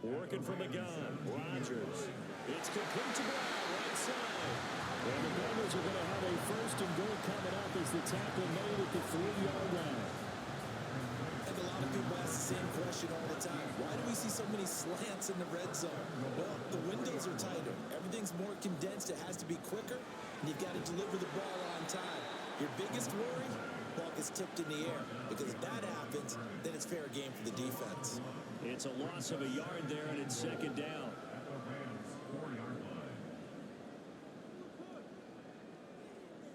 Working from the gun, Rodgers. It's complete to Brown, right side. And the Bengals are going to have a 1st and goal coming up as the tackle made at the 3-yard line. I think a lot of people ask the same question all the time. Why do we see so many slants in the red zone? Well, the windows are tighter. Everything's more condensed. It has to be quicker, and you've got to deliver the ball on time. Your biggest worry? Ball gets tipped in the air, because if that happens, then it's fair game for the defense. It's a loss of a yard there, and it's 2nd down.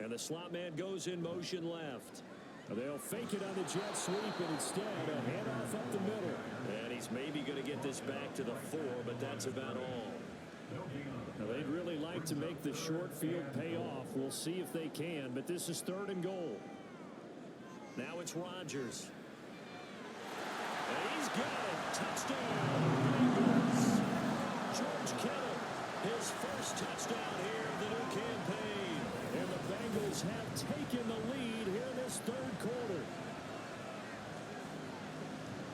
And the slot man goes in motion left. They'll fake it on the jet sweep, and instead a handoff up the middle. And he's maybe going to get this back to the 4, but that's about all. Now, they'd really like to make the short field pay off. We'll see if they can, but this is 3rd and goal. Now it's Rodgers. And he's got it. Touchdown, Bengals. George Kittle, his 1st touchdown here of the new campaign. And the Bengals have taken the lead here in this 3rd quarter.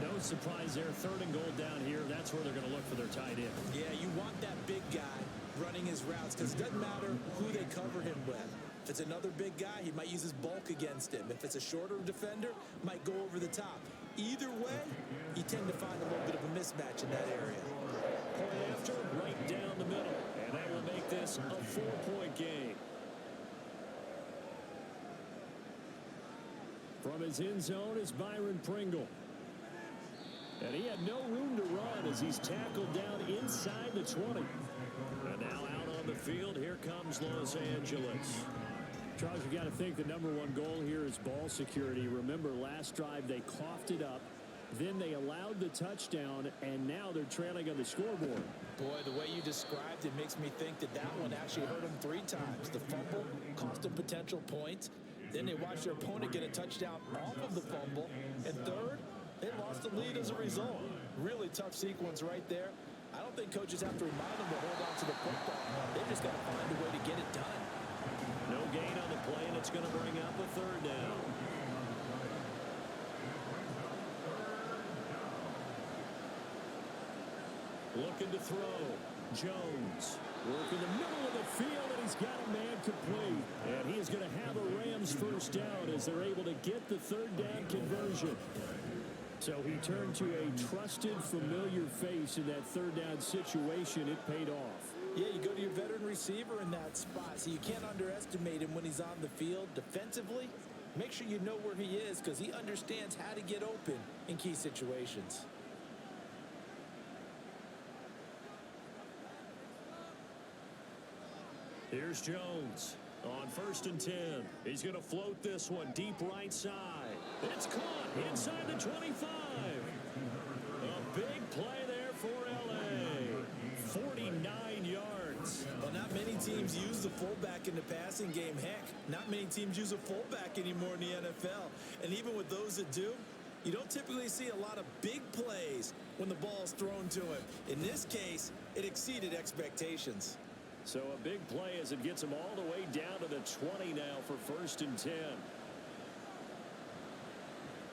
No surprise there. 3rd and goal down here. That's where they're going to look for their tight end. Yeah, you want that big guy running his routes because it doesn't matter who they cover him with. If it's another big guy, he might use his bulk against him. If it's a shorter defender, might go over the top. Either way, you tend to find a little bit of a mismatch in that area. Point after, right down the middle. And that will make this a 4-point game. From his end zone is Byron Pringle. And he had no room to run as he's tackled down inside the 20. And now out on the field, here comes Los Angeles. Charles, you got to think the #1 goal here is ball security. Remember, last drive they coughed it up. Then they allowed the touchdown, and now they're trailing on the scoreboard. Boy, the way you described it makes me think that that one actually hurt them 3 times. The fumble cost them potential points. Then they watched their opponent get a touchdown off of the fumble. And third, they lost the lead as a result. Really tough sequence right there. I don't think coaches have to remind them to hold on to the football. They just got to find a way to get it done. No gain on the play, and it's going to bring up a 3rd down. Looking to throw. Jones. Working the middle of the field, and he's got a man complete. And he is going to have a Rams 1st down as they're able to get the 3rd down conversion. So he turned to a trusted, familiar face in that 3rd down situation. It paid off. Yeah, you go to your veteran receiver in that spot, so you can't underestimate him when he's on the field. Defensively, make sure you know where he is because he understands how to get open in key situations. Here's Jones on 1st and 10. He's going to float this one deep right side. It's caught inside the 25. A big play there for L.A. 49 yards. Well, not many teams use the fullback in the passing game. Heck, not many teams use a fullback anymore in the NFL. And even with those that do, you don't typically see a lot of big plays when the ball's thrown to him. In this case, it exceeded expectations. So a big play as it gets him all the way down to the 20 now for 1st and 10.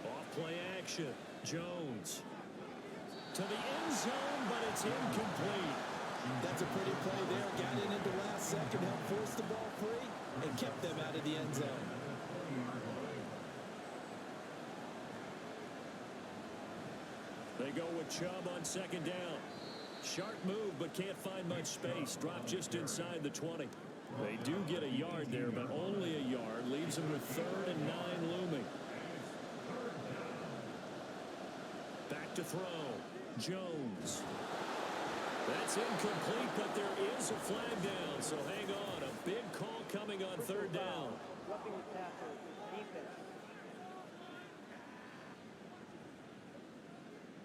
Off play action. Jones to the end zone, but it's incomplete. That's a pretty play there. Got in at the last second, helped force the ball free, and kept them out of the end zone. They go with Chubb on 2nd down. Sharp move, but can't find much space. Dropped just inside the 20. They do get a yard there, but only a yard. Leaves them with 3rd and 9 looming. Back to throw. Jones. That's incomplete, but there is a flag down, so hang on. A big call coming on 3rd down. Roughing the passer, defense.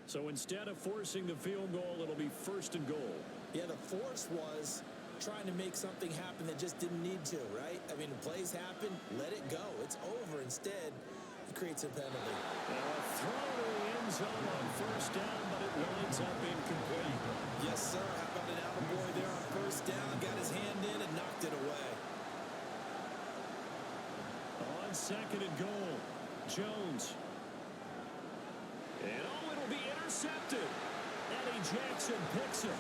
So instead of forcing the field goal, it'll be 1st and goal. Yeah, the force was trying to make something happen that just didn't need to, right? I mean, the plays happen, let it go. It's over. Instead, it creates a penalty. Now a throw to the end zone on 1st down, but it winds up incomplete. Yes, sir. How about an attaboy there on 1st down? Got his hand in and knocked it away. On 2nd and goal, Jones. And it'll be intercepted. Eddie Jackson picks it.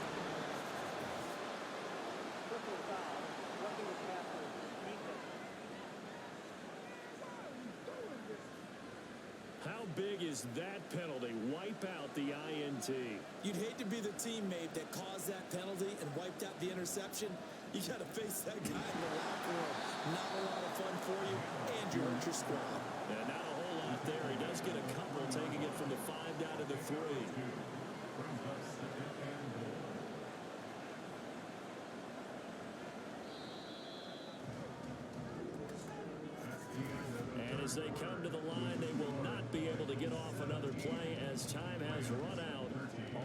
Personal foul, roughing the passer, defense. How big is that penalty? Wipe out the INT. You'd hate to be the teammate that caused that penalty and wiped out the interception. You got to face that guy in the locker room. Not a lot of fun for you, and you hurt your squad. And not a whole lot there. He does get a couple, taking it from the 5 down to the 3. And as they come to the line, they will not be able to get off another play as time has run out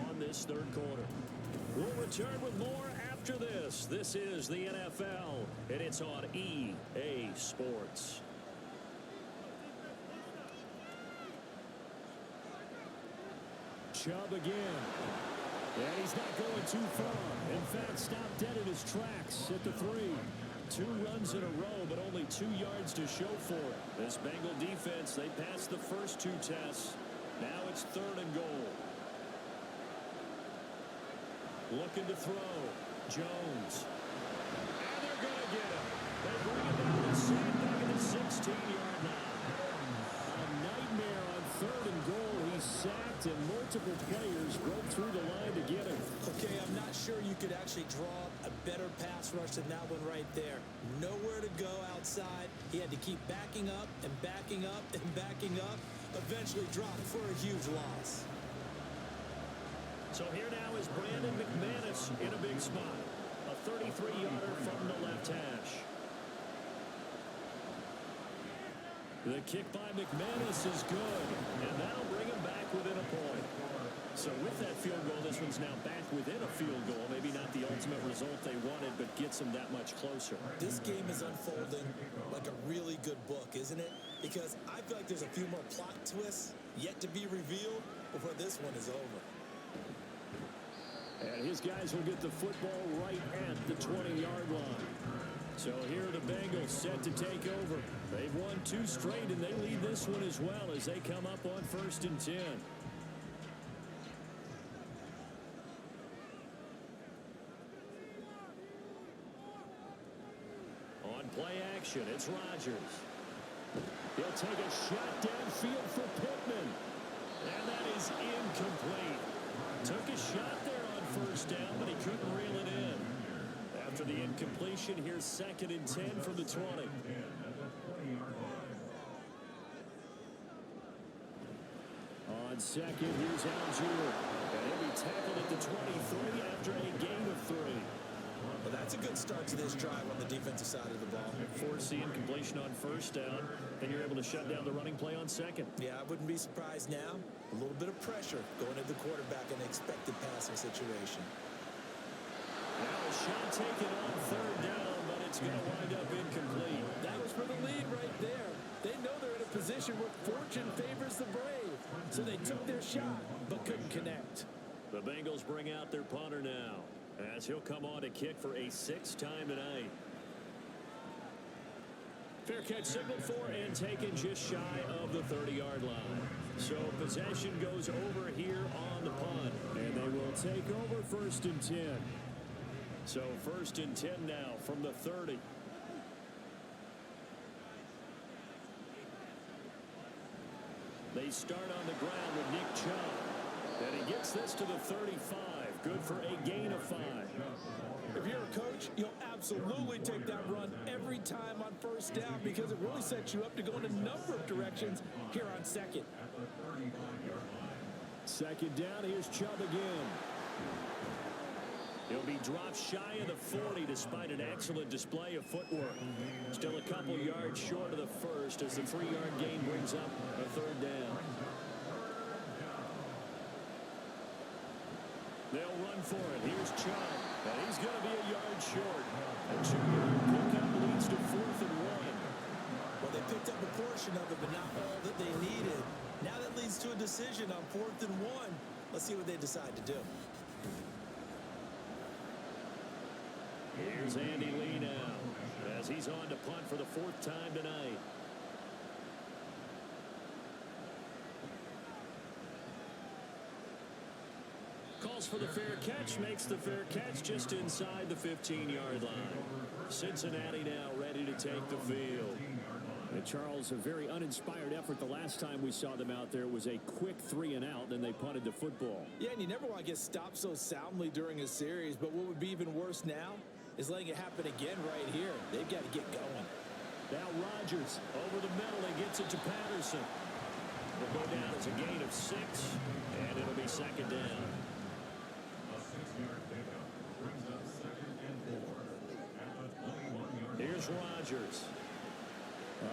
on this 3rd quarter. We'll return with more after this. This is the NFL, and it's on EA Sports. Chubb again. And he's not going too far. In fact, stopped dead in his tracks at the 3. 2 runs in a row, but only 2 yards to show for it. This Bengal defense, they passed the first 2 tests. Now it's 3rd and goal. Looking to throw. Jones. And they're going to get him. They bring it down and sack back at the 16-yard line. A nightmare on 3rd and goal. He sacked and multiple players broke through the line to get him. Okay, I'm not sure you could actually draw a better pass rush than that one right there. Nowhere to go outside. He had to keep backing up and backing up and backing up. Eventually dropped for a huge loss. So here now is Brandon McManus in a big spot. A 33-yarder from the left hash. The kick by McManus is good, and that'll bring him back within a point. So with that field goal, this one's now back within a field goal. Maybe not the ultimate result they wanted, but gets them that much closer. This game is unfolding like a really good book, isn't it? Because I feel like there's a few more plot twists yet to be revealed before this one is over. And his guys will get the football right at the 20-yard line. So here are the Bengals set to take over. They've won 2 straight, and they lead this one as well as they come up on 1st and 10. On play action, it's Rodgers. He'll take a shot downfield for Pittman. And that is incomplete. Took a shot there on 1st down, but he couldn't reel it in. After the incompletion, here's 2nd and 10 from the 20. On 2nd, here's Algier. And he'll be tackled at the 23 after a gain of 3. Well, that's a good start to this drive on the defensive side of the ball. Force the incompletion on 1st down, then you're able to shut down the running play on 2nd. Yeah, I wouldn't be surprised now. A little bit of pressure going at the quarterback in an expected passing situation. Now a shot taken on 3rd down, but it's going to wind up incomplete. That was for the lead right there. They know they're in a position where fortune favors the brave. So they took their shot, but couldn't connect. The Bengals bring out their punter now, as he'll come on to kick for a 6th time tonight. Fair catch signaled for and taken just shy of the 30-yard line. So possession goes over here on the punt, and they will take over 1st and 10. So 1st and 10 now from the 30. They start on the ground with Nick Chubb. And he gets this to the 35. Good for a gain of 5. If you're a coach, you'll absolutely take that run every time on 1st down because it really sets you up to go in a number of directions here on 2nd. 2nd down, here's Chubb again. He'll be dropped shy of the 40 despite an excellent display of footwork. Still a couple yards short of the 1st as the 3-yard gain brings up a 3rd down. They'll run for it. Here's Chubb. And he's going to be a yard short. A 2-yard pickup leads to 4th and 1. Well, they picked up a portion of it, but not all that they needed. Now that leads to a decision on 4th and 1. Let's see what they decide to do. Here's Andy Lee now as he's on to punt for the 4th time tonight. Calls for the fair catch, makes the fair catch just inside the 15-yard line. Cincinnati now ready to take the field. And Charles, a very uninspired effort the last time we saw them out there. It was a quick 3 and out, then they punted the football. Yeah, and you never want to get stopped so soundly during a series, but what would be even worse now is letting it happen again right here. They've got to get going. Now Rodgers over the middle and gets it to Patterson. Will go down as a gain of 6, and it'll be 2nd down. A 6-yard pickup brings up 2nd and 4 at the 21-yard line. Here's Rodgers.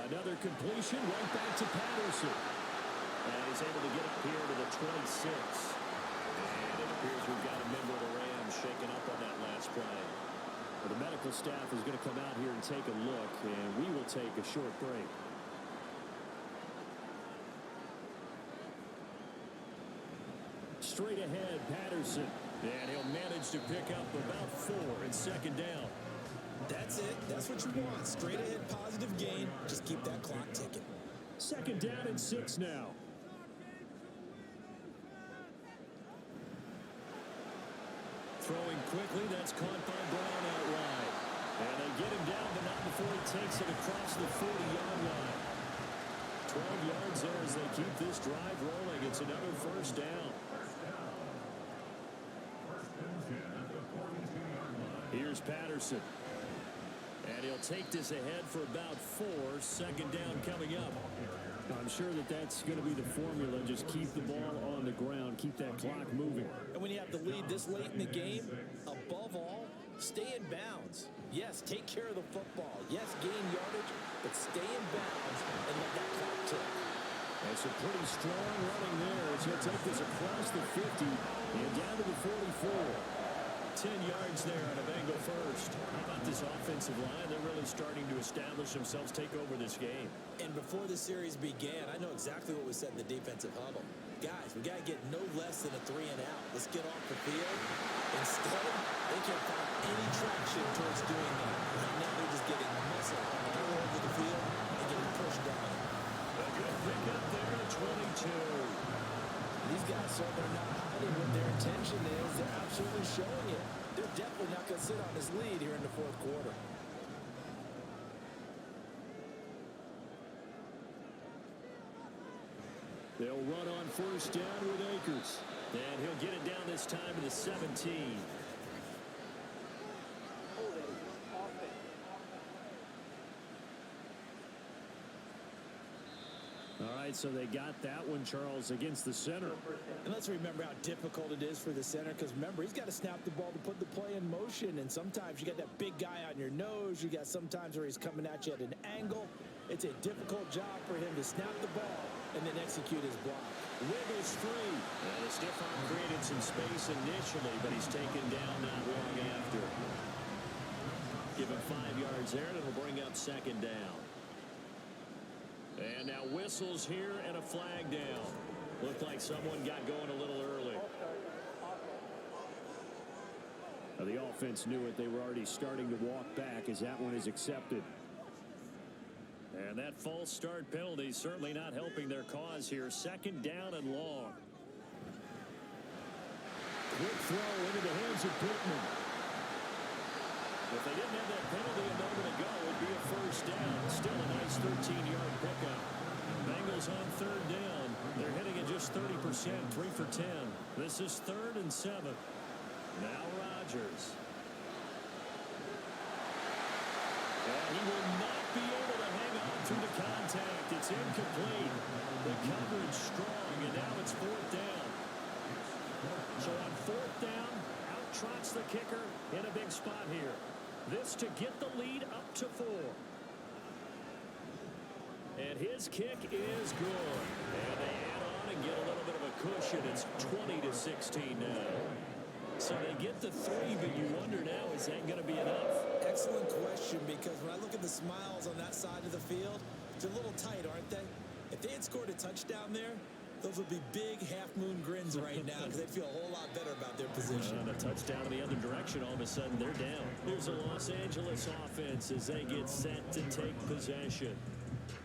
Another completion right back to Patterson. And he's able to get up here to the 26. And it appears we've got a member of the Rams shaken up on that last play. The medical staff is going to come out here and take a look, and we will take a short break. Straight ahead, Patterson. And he'll manage to pick up about 4 and 2nd down. That's it. That's what you want. Straight ahead, positive gain. Just keep that clock ticking. 2nd down and 6 now. Throwing quickly, that's caught by Brown out wide. And they get him down, but not before he takes it across the 40-yard line. 12 yards there as they keep this drive rolling. It's another first down. Here's Patterson. And he'll take this ahead for about 4. Second down coming up. I'm sure that that's going to be the formula. Just keep the ball on the ground. Keep that clock moving. And when you have the lead this late in the game, above all, stay in bounds. Yes, take care of the football. Yes, gain yardage, but stay in bounds and let that clock tick. That's a pretty strong running there as he'll take this across the 50 and down to the 44. 10 yards there on a Bengal first. How about this offensive line? They're really starting to establish themselves, take over this game. And before the series began, I know exactly what was said in the defensive huddle. Guys, we got to get no less than a 3 and out. Let's get off the field. Instead, they can't find any traction towards doing that. Right now, they're just getting muscle all over the field and getting pushed down. A good pick up there at 22. These guys, so they're not hiding what their intention is. They're absolutely showing it. They're definitely not going to sit on this lead here in the fourth quarter. They'll run on first down with Akers. And he'll get it down this time to the 17. All right, so they got that one, Charles, against the center. And let's remember how difficult it is for the center, because remember, he's got to snap the ball to put the play in motion, and sometimes you got that big guy on your nose. You got sometimes where he's coming at you at an angle. It's a difficult job for him to snap the ball and then execute his block. Wiggles free. And the stiff arm created some space initially, but he's taken down not long after. Give him 5 yards there, and it'll bring up second down. And now whistles here and a flag down. Looked like someone got going a little early. Now the offense knew it. They were already starting to walk back as that one is accepted. And that false start penalty certainly not helping their cause here. Second down and long. Quick throw into the hands of Pittman. If they didn't have that penalty a moment ago, it would be a first down. Still a nice 13-yard pickup. Bengals on third down. They're hitting at just 30%, 3 for 10. This is 3rd and 7. Now Rodgers. And he will not be able to hang on through the contact. It's incomplete. The coverage strong, and now it's 4th down. So on 4th down, out trots the kicker in a big spot here. This to get the lead up to 4. And his kick is good. And they add on and get a little bit of a cushion. It's 20-16 now. So they get the 3, but you wonder now, is that going to be enough? Excellent question, because when I look at the smiles on that side of the field, they're a little tight, aren't they? If they had scored a touchdown there, those would be big half-moon grins right now because they'd feel a whole lot better about their position. And a touchdown in the other direction, all of a sudden they're down. Here's a Los Angeles offense as they get set to take possession.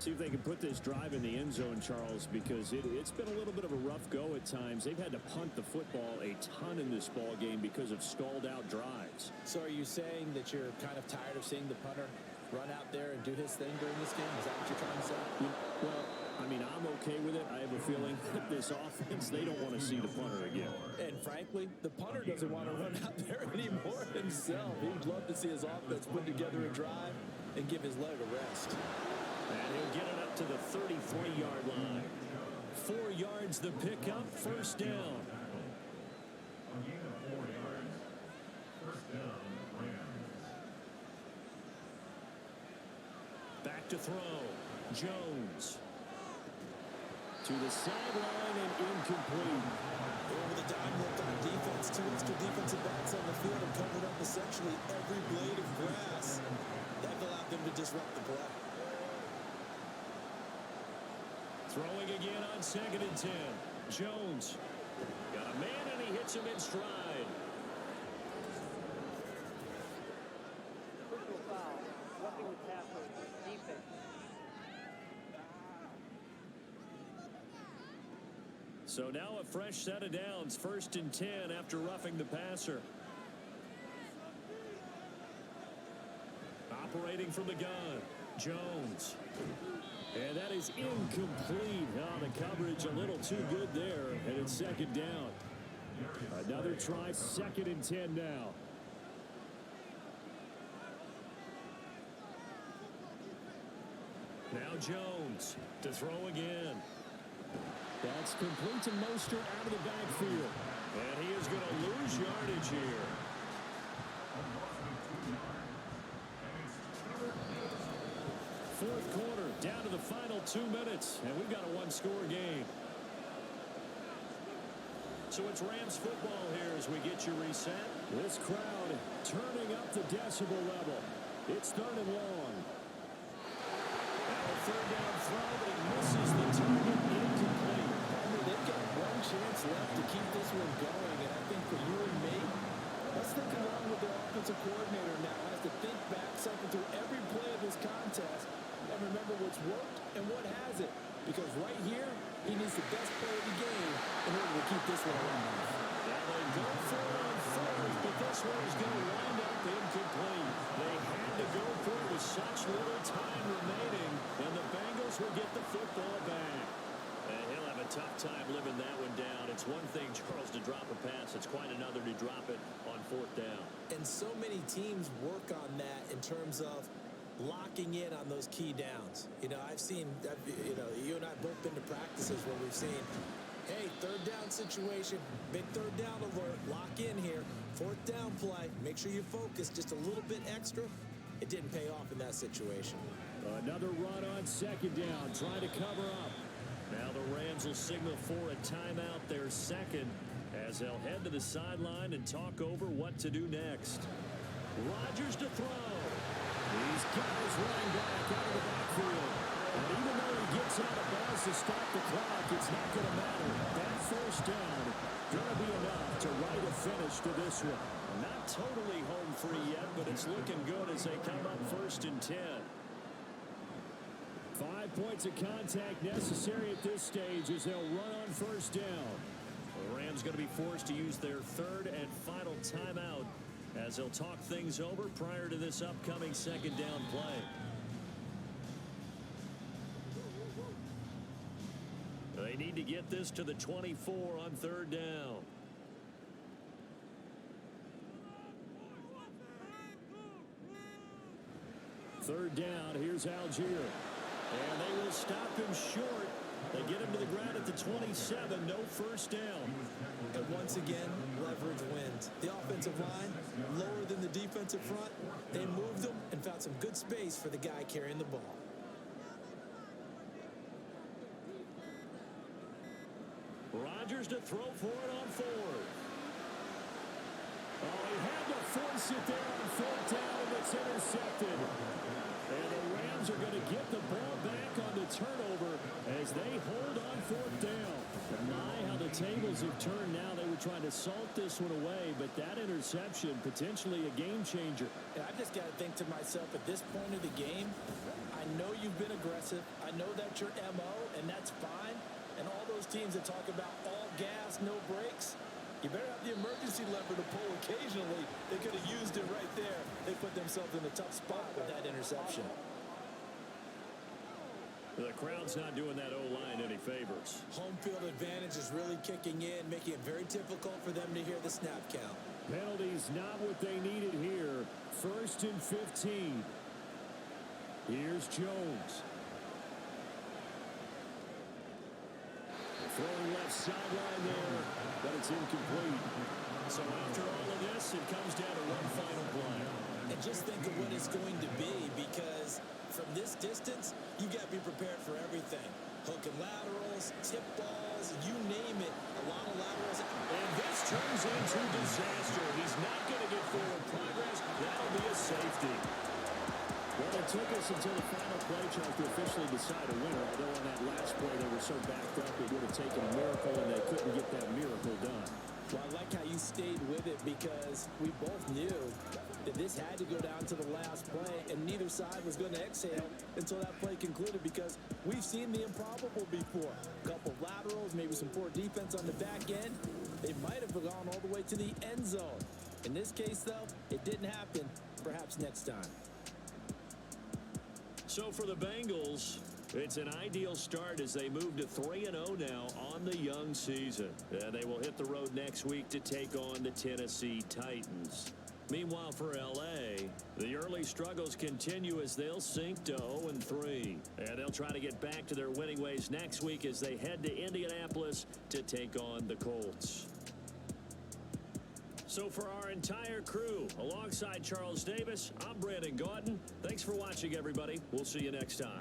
See if they can put this drive in the end zone, Charles, because it's been a little bit of a rough go at times. They've had to punt the football a ton in this ball game because of stalled-out drives. So are you saying that you're kind of tired of seeing the punter run out there and do his thing during this game? Is that what you're trying to say? Well, I mean, I'm okay with it. I have a feeling that this offense, they don't want to see the punter again. And frankly, the punter doesn't want to run out there anymore himself. He'd love to see his offense put together a drive and give his leg a rest. And he'll get it up to the 33-yard line. 4 yards the pickup, first down. A gain of 4 yards. First down, Rams. Back to throw. Jones. To the sideline and incomplete. Over the dime look on defense. 2 extra defensive backs on the field and covered up essentially every blade of grass. That allowed them to disrupt the play. Throwing again on 2nd and 10. Jones. Got a man and he hits him in stride. Personal foul. Roughing the tackler. Defense. So now a fresh set of downs. 1st and 10 after roughing the passer. Rotating from the gun. Jones. And that is incomplete. The coverage a little too good there, and it's second down. Another try, 2nd and 10 now. Now Jones to throw again. That's complete to Mostert out of the backfield. And he is going to lose yardage here. Fourth quarter, down to the final 2 minutes, and we've got a one-score game. So it's Rams football here as we get you reset. This crowd turning up the decibel level. It's 3rd and long. Now a 3rd down throw, but he misses the target, incomplete. They've got one chance left to keep this one going, and I think for you and me, let's think along with the offensive coordinator now has to think back, cycle through every play of this contest, and remember what's worked and what hasn't. Because right here, he needs the best play of the game in order to keep this one alive. Now they go for it on 4th, but this one is going to wind up incomplete. They had to go for it with such little time remaining, and the Bengals will get the football back. And he'll have a tough time living that one down. It's one thing, Charles, to drop a pass. It's quite another to drop it on 4th down. And so many teams work on that in terms of locking in on those key downs. I've seen, you and I both been to practices where we've seen, hey, 3rd down situation, big 3rd down alert, lock in here, 4th down play, make sure you focus just a little bit extra. It didn't pay off in that situation. Another run on 2nd down, trying to cover up. Now the Rams will signal for a timeout, their 2nd, as they'll head to the sideline and talk over what to do next. Rodgers to throw. He's got his running back out of the backfield. And even though he gets out of bounds to stop the clock, it's not going to matter. That 1st down going to be enough to write a finish to this one. Not totally home free yet, but it's looking good as they come up 1st and 10. 5 points of contact necessary at this stage as they'll run on 1st down. The Rams going to be forced to use their 3rd and final timeout as they'll talk things over prior to this upcoming 2nd down play. They need to get this to the 24 on 3rd down. Third down, here's Algier. And they will stop him short. They get him to the ground at the 27, no 1st down. And once again, leverage wins. The offensive line, lower than the defensive front. They moved them and found some good space for the guy carrying the ball. Rodgers to throw for it on 4th. Oh, he had to force it there on 4th down, and it's intercepted. And the Rams are going to get the ball back on the turnover as they hold on 4th down. My, how the tables have turned now. They were trying to salt this one away, but that interception, potentially a game changer. And I just got to think to myself, at this point of the game, I know you've been aggressive. I know that's your MO, and that's fine. And all those teams that talk about all gas, no brakes, you better have the emergency lever to pull occasionally. They could have used it right there. They put themselves in a tough spot with that interception. The crowd's not doing that O-line any favors. Home field advantage is really kicking in, making it very difficult for them to hear the snap count. Penalties not what they needed here. 1st and 15. Here's Jones. Throwing left sideline there, but it's incomplete. So after all of this, it comes down to one final play. And just think of what it's going to be, because from this distance, you got to be prepared for everything. Hook and laterals, tip balls, you name it. A lot of laterals. And this turns into disaster. He's not going to get forward progress. That'll be a safety. Well, it took us until the final play chart to officially decide a winner, although on that last play they were so backed up it would have taken a miracle, and they couldn't get that miracle done. Well, I like how you stayed with it, because we both knew that this had to go down to the last play, and neither side was going to exhale until that play concluded, because we've seen the improbable before. A couple laterals, maybe some poor defense on the back end. They might have gone all the way to the end zone. In this case, though, it didn't happen. Perhaps next time. So for the Bengals, it's an ideal start as they move to 3-0 now on the young season. They will hit the road next week to take on the Tennessee Titans. Meanwhile, for L.A., the early struggles continue as they'll sink to 0-3. And they'll try to get back to their winning ways next week as they head to Indianapolis to take on the Colts. So for our entire crew, alongside Charles Davis, I'm Brandon Gaudin. Thanks for watching, everybody. We'll see you next time.